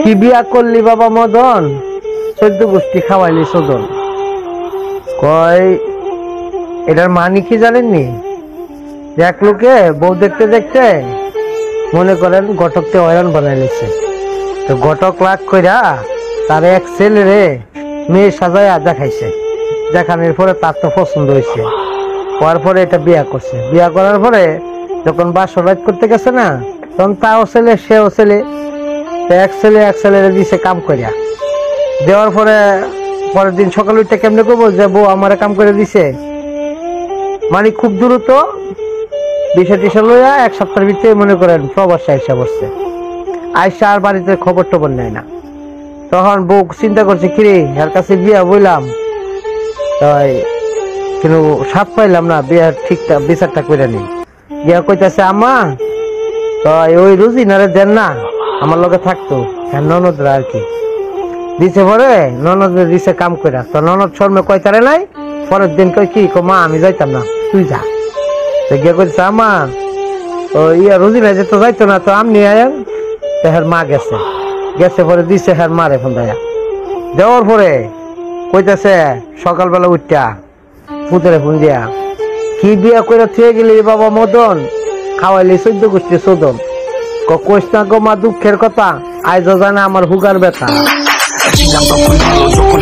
কি বিয়া করলি বাবা মদন, 14 গোষ্ঠী খাওয়াইলি সদন। কয় এটার মানে কি জানেননি? এক লোকে বউ দেখতে দেখতে মনে করেন ঘটককে হয়রান বানাই নিচ্ছে। তো ঘটক লাগ কইরা তার এক ছেলেরে মেয়ে সাজায়া দেখাইছে। দেখানোর পরে তার তো পছন্দ হয়েছে, হওয়ার পরে এটা বিয়া করছে। বিয়া করার পরে যখন বাসর রাত করতে গেছে না, তখন তাও ছেলে সেও ছেলে, এক ছেলেরে দিছে কাম করিয়া। দেওয়ার পরে পরের দিন সকাল উঠতে কেমনে করবো যে বউ আমারে কাম করে দিছে, মানে খুব দ্রুত বিষয় টিসা লইয়া 1 সপ্তাহের ভিতরে মনে করেন প্রবাসে আইসা বসছে। আইসা আর বাড়িতে খবর টবর নেয় না। তখন বউ চিন্তা করছে কিরে এর কাছে বিয়া বইলাম, তাই কিন্তু সাপ পাইলাম না, বিয়ার ঠিকঠাক বিচারটা করে নি। বিয়া কইতাছে আমা তাই ওই রুজিনারে দেন না, আমার লগে থাকতো ননদরা আর কি দিছে। পরে ননদের দিছে কাম কইরা, তো ননদ শর্মে কইতারে নাই। পরের দিন কই কি মা আমি যাইতাম না, তুই যা। তো গিয়ে কইছে আমা ও ইয়া রুজিনা যেতে যাইতো না, তো আমনি আয়েন। তো হের মা গেছে, পরে দিছে হের মারে ফোন দেয়া। দেওয়ার পরে কইতাছে সকালবেলা উঠটা পুতরে ফোন দিয়া, কি বিয়া কইরা থুয়ে গেলি বাবা মদন, খাওয়াইলি 14 গোষ্ঠী সদন। কইস না গো মা দুঃখের কথা, আইজ জানে আমার হুগার ব্যথা।